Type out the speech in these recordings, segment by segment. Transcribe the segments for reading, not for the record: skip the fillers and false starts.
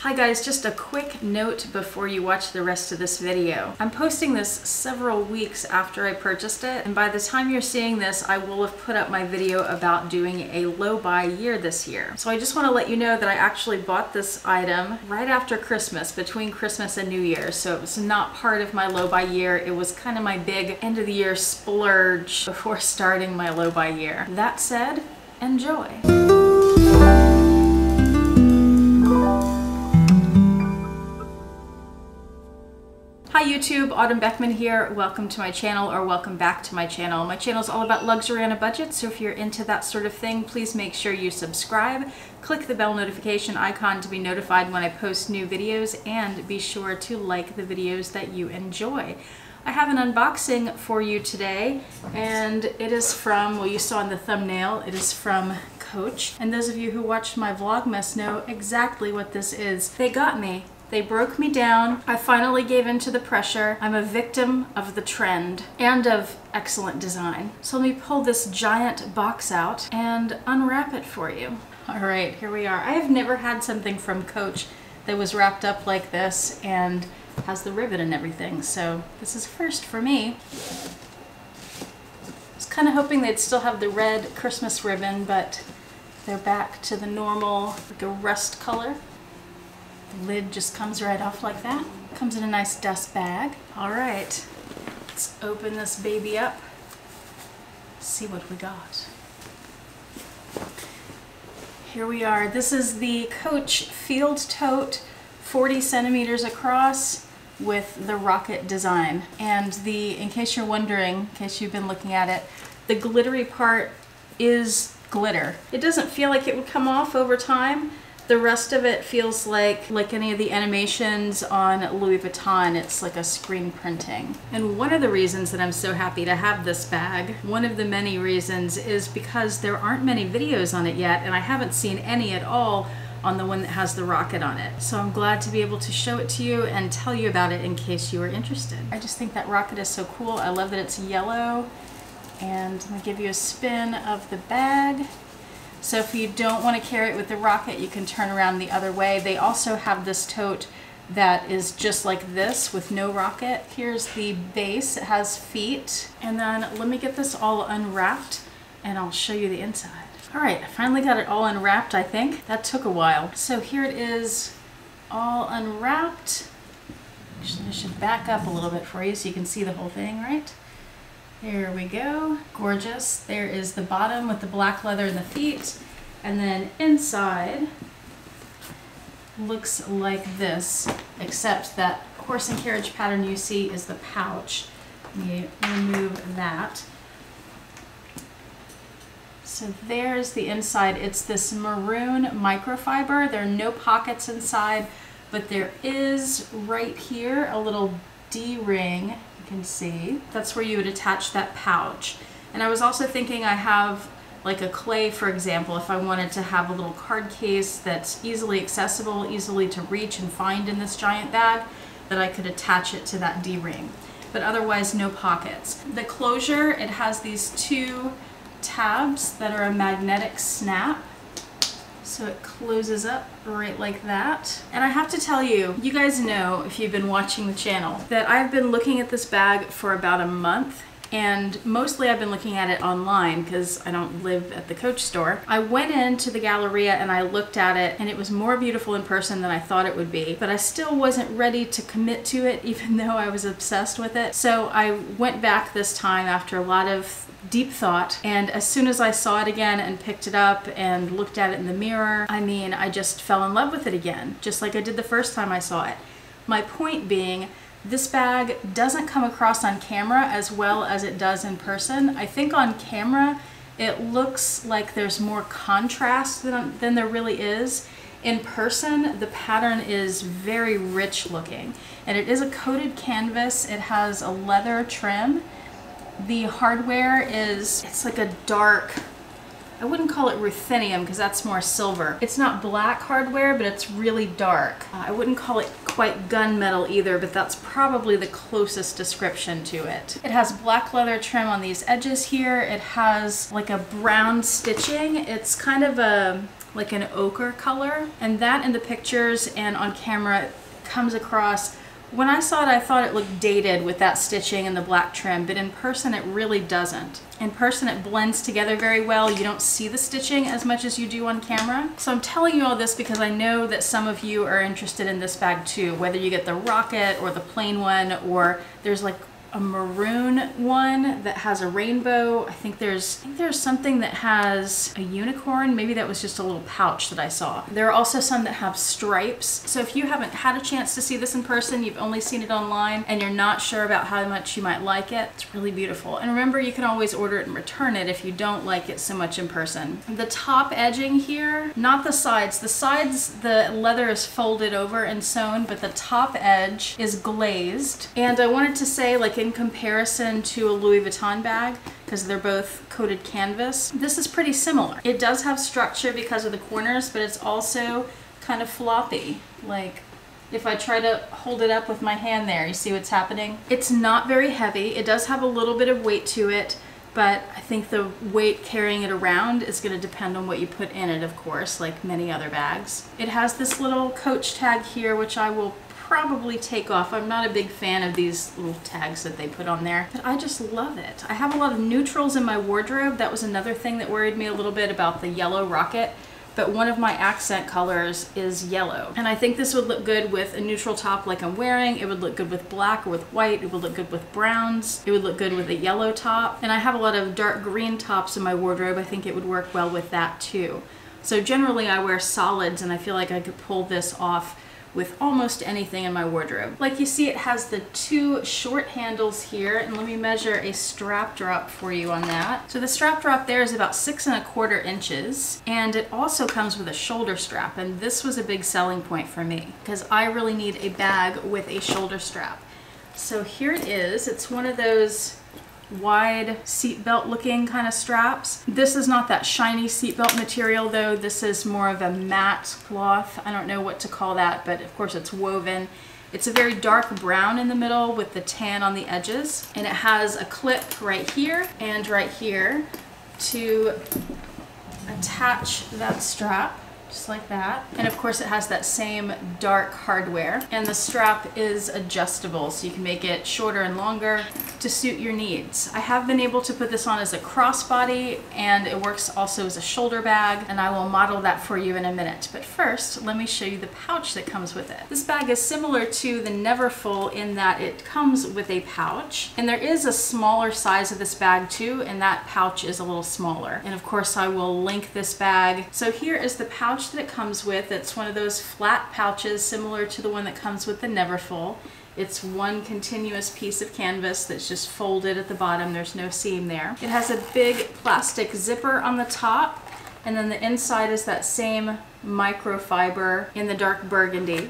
Hi guys, just a quick note before you watch the rest of this video. I'm posting this several weeks after I purchased it, and by the time you're seeing this, I will have put up my video about doing a low buy year this year. So I just want to let you know that I actually bought this item right after Christmas, between Christmas and New Year. So it was not part of my low buy year. It was kind of my big end of the year splurge before starting my low buy year. That said, enjoy. Hi YouTube, Autumn Beckman here. Welcome to my channel, or welcome back to my channel. My channel is all about luxury on a budget, so if you're into that sort of thing, please make sure you subscribe. Click the bell notification icon to be notified when I post new videos, and be sure to like the videos that you enjoy. I have an unboxing for you today, and it is from, well, you saw in the thumbnail, it is from Coach. And those of you who watched my Vlogmas know exactly what this is. They got me. They broke me down. I finally gave in to the pressure. I'm a victim of the trend and of excellent design. So let me pull this giant box out and unwrap it for you. All right, here we are. I have never had something from Coach that was wrapped up like this and has the ribbon and everything. So this is first for me. I was kind of hoping they'd still have the red Christmas ribbon, but they're back to the normal, like a rust color. The lid just comes right off like that. Comes in a nice dust bag. All right, let's open this baby up. See what we got. Here we are. This is the Coach Field Tote, 40 centimeters across, with the rocket design. And in case you're wondering, in case you've been looking at it, the glittery part is glitter. It doesn't feel like it would come off over time. The rest of it feels like any of the animations on Louis Vuitton. It's like a screen printing. And one of the reasons that I'm so happy to have this bag, one of the many reasons, is because there aren't many videos on it yet, and I haven't seen any at all on the one that has the rocket on it. So I'm glad to be able to show it to you and tell you about it in case you are interested. I just think that rocket is so cool. I love that it's yellow. And I'm gonna give you a spin of the bag. So if you don't want to carry it with the rocket, you can turn around the other way. They also have this tote that is just like this with no rocket. Here's the base. It has feet. And then let me get this all unwrapped and I'll show you the inside. All right, I finally got it all unwrapped, I think. That took a while. So here it is, all unwrapped. Actually, I should back up a little bit for you so you can see the whole thing, right? Here we go. Gorgeous. There is the bottom with the black leather and the feet. And then inside looks like this, except that horse and carriage pattern you see is the pouch. Let me remove that. So there's the inside. It's this maroon microfiber. There are no pockets inside, but there is right here a little D-ring. Can see. That's where you would attach that pouch. And I was also thinking I have like a clay, for example, if I wanted to have a little card case that's easily accessible, easily to reach and find in this giant bag, that I could attach it to that D-ring. But otherwise, no pockets. The closure, it has these two tabs that are a magnetic snap. So it closes up right like that. And I have to tell you, you guys know, if you've been watching the channel, that I've been looking at this bag for about a month. And mostly I've been looking at it online because I don't live at the Coach store. I went into the Galleria and I looked at it, and it was more beautiful in person than I thought it would be. But I still wasn't ready to commit to it, even though I was obsessed with it. So I went back this time after a lot of deep thought, and as soon as I saw it again and picked it up and looked at it in the mirror, I mean, I just fell in love with it again, just like I did the first time I saw it. My point being, this bag doesn't come across on camera as well as it does in person. I think on camera it looks like there's more contrast than there really is. In person, the pattern is very rich looking, and it is a coated canvas. It has a leather trim. The hardware it's like a dark, I wouldn't call it ruthenium because that's more silver. It's not black hardware, but it's really dark. I wouldn't call it quite gunmetal either, but that's probably the closest description to it. It has black leather trim on these edges here. It has like a brown stitching. It's kind of a like an ochre color. And that in the pictures and on camera comes across, when I saw it, I thought it looked dated with that stitching and the black trim, but in person it really doesn't. In person it blends together very well. You don't see the stitching as much as you do on camera. So I'm telling you all this because I know that some of you are interested in this bag too, whether you get the rocket or the plain one, or there's like a maroon one that has a rainbow. I think there's something that has a unicorn. Maybe that was just a little pouch that I saw. There are also some that have stripes. So if you haven't had a chance to see this in person, you've only seen it online, and you're not sure about how much you might like it, it's really beautiful. And remember, you can always order it and return it if you don't like it so much in person. The top edging here, not the sides. The sides, the leather is folded over and sewn, but the top edge is glazed. And I wanted to say, like, in comparison to a Louis Vuitton bag, because they're both coated canvas, this is pretty similar. It does have structure because of the corners, but it's also kind of floppy. Like, if I try to hold it up with my hand there, you see what's happening? It's not very heavy. It does have a little bit of weight to it, but I think the weight carrying it around is going to depend on what you put in it, of course, like many other bags. It has this little Coach tag here, which I will probably take off. I'm not a big fan of these little tags that they put on there, but I just love it. I have a lot of neutrals in my wardrobe. That was another thing that worried me a little bit about the yellow rocket, but one of my accent colors is yellow. And I think this would look good with a neutral top like I'm wearing. It would look good with black or with white. It would look good with browns. It would look good with a yellow top. And I have a lot of dark green tops in my wardrobe. I think it would work well with that too. So generally I wear solids, and I feel like I could pull this off with almost anything in my wardrobe. Like you see, it has the two short handles here, and let me measure a strap drop for you on that. So the strap drop there is about 6¼ inches, and it also comes with a shoulder strap, and this was a big selling point for me because I really need a bag with a shoulder strap. So here it is. It's one of those wide seatbelt looking kind of straps. This is not that shiny seatbelt material though. This is more of a matte cloth. I don't know what to call that, but of course it's woven. It's a very dark brown in the middle with the tan on the edges, and it has a clip right here and right here to attach that strap, just like that. And of course it has that same dark hardware, and the strap is adjustable, so you can make it shorter and longer to suit your needs. I have been able to put this on as a crossbody, and it works also as a shoulder bag, and I will model that for you in a minute. But first, let me show you the pouch that comes with it. This bag is similar to the Neverfull in that it comes with a pouch, and there is a smaller size of this bag too, and that pouch is a little smaller. And of course I will link this bag. So here is the pouch that it comes with. It's one of those flat pouches similar to the one that comes with the Neverfull. It's one continuous piece of canvas that's just folded at the bottom. There's no seam there. It has a big plastic zipper on the top, and then the inside is that same microfiber in the dark burgundy. It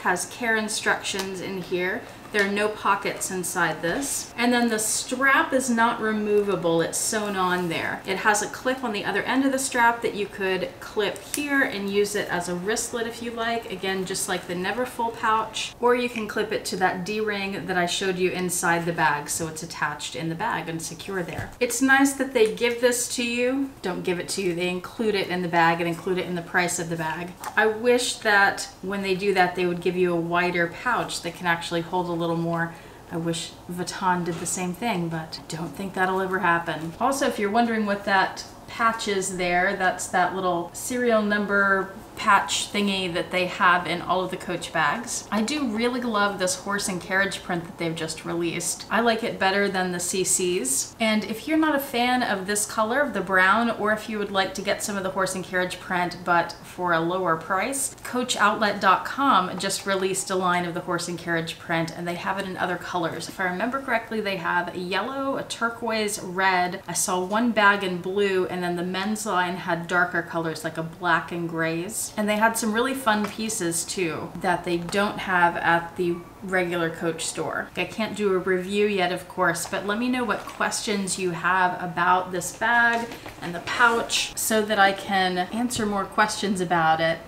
has care instructions in here. There are no pockets inside this. And then the strap is not removable, it's sewn on there. It has a clip on the other end of the strap that you could clip here and use it as a wristlet if you like. Again, just like the Neverfull pouch. Or you can clip it to that D-ring that I showed you inside the bag, so it's attached in the bag and secure there. It's nice that they give this to you. Don't give it to you, they include it in the bag and include it in the price of the bag. I wish that when they do that, they would give you a wider pouch that can actually hold a little more. I wish Vuitton did the same thing, but I don't think that'll ever happen. Also, if you're wondering what that patch is there, that's that little serial number patch thingy that they have in all of the Coach bags. I do really love this horse and carriage print that they've just released. I like it better than the CC's. And if you're not a fan of this color, of the brown, or if you would like to get some of the horse and carriage print but for a lower price, CoachOutlet.com just released a line of the horse and carriage print, and they have it in other colors. If I remember correctly, they have a yellow, a turquoise, red. I saw one bag in blue, and then the men's line had darker colors like a black and grays. And they had some really fun pieces too that they don't have at the regular Coach store. I can't do a review yet, of course, but let me know what questions you have about this bag and the pouch so that I can answer more questions about it.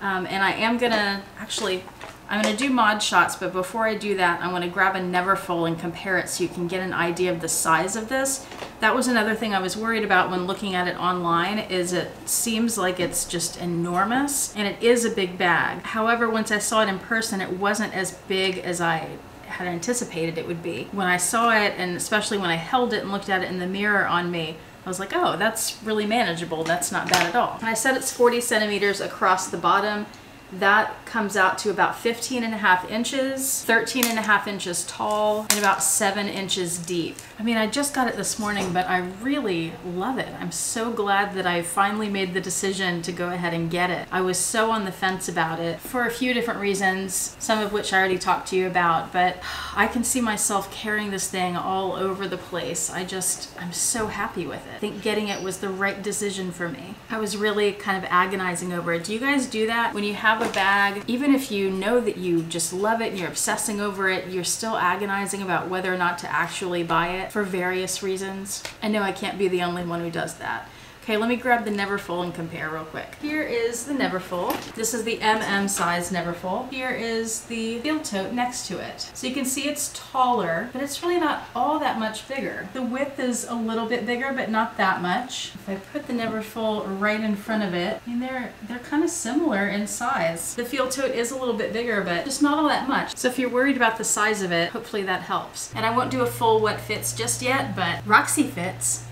And I am gonna actually I'm gonna do mod shots, but before I do that, I wanna grab a Neverfull and compare it so you can get an idea of the size of this. That was another thing I was worried about when looking at it online, is it seems like it's just enormous, and it is a big bag. However, once I saw it in person, it wasn't as big as I had anticipated it would be. When I saw it, and especially when I held it and looked at it in the mirror on me, I was like, oh, that's really manageable. That's not bad at all. And I said it's 40 centimeters across the bottom. That comes out to about 15.5 inches, 13.5 inches tall, and about 7 inches deep. I mean, I just got it this morning, but I really love it. I'm so glad that I finally made the decision to go ahead and get it. I was so on the fence about it for a few different reasons, some of which I already talked to you about, but I can see myself carrying this thing all over the place. I'm so happy with it. I think getting it was the right decision for me. I was really kind of agonizing over it. Do you guys do that? When you have a bag, even if you know that you just love it and you're obsessing over it, you're still agonizing about whether or not to actually buy it for various reasons? I know I can't be the only one who does that. Okay, let me grab the Neverfull and compare real quick. Here is the Neverfull. This is the MM size Neverfull. Here is the field tote next to it. So you can see it's taller, but it's really not all that much bigger. The width is a little bit bigger, but not that much. If I put the Neverfull right in front of it, I mean, they're kind of similar in size. The field tote is a little bit bigger, but just not all that much. So if you're worried about the size of it, hopefully that helps. And I won't do a full what fits just yet, but Roxy fits.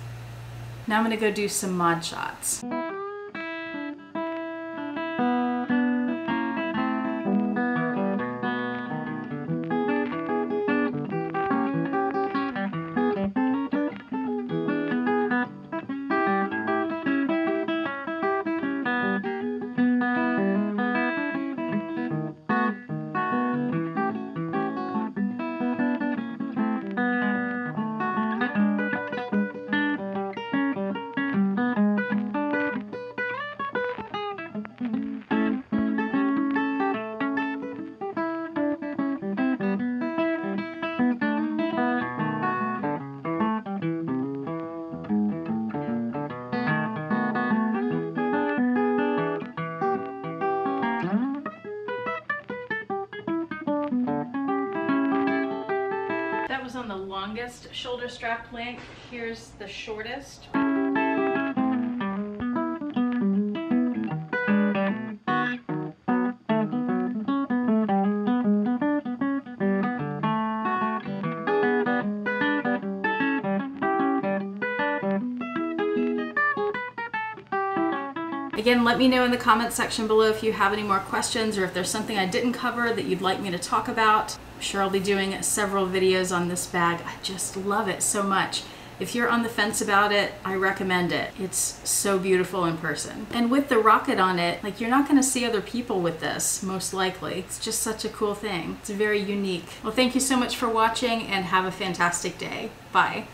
Now I'm gonna go do some mod shots. That was on the longest shoulder strap length. Here's the shortest. Again, let me know in the comments section below if you have any more questions or if there's something I didn't cover that you'd like me to talk about. I'm sure I'll be doing several videos on this bag. I just love it so much. If you're on the fence about it, I recommend it. It's so beautiful in person. And with the rocket on it, like, you're not gonna see other people with this, most likely. It's just such a cool thing. It's very unique. Well, thank you so much for watching and have a fantastic day. Bye.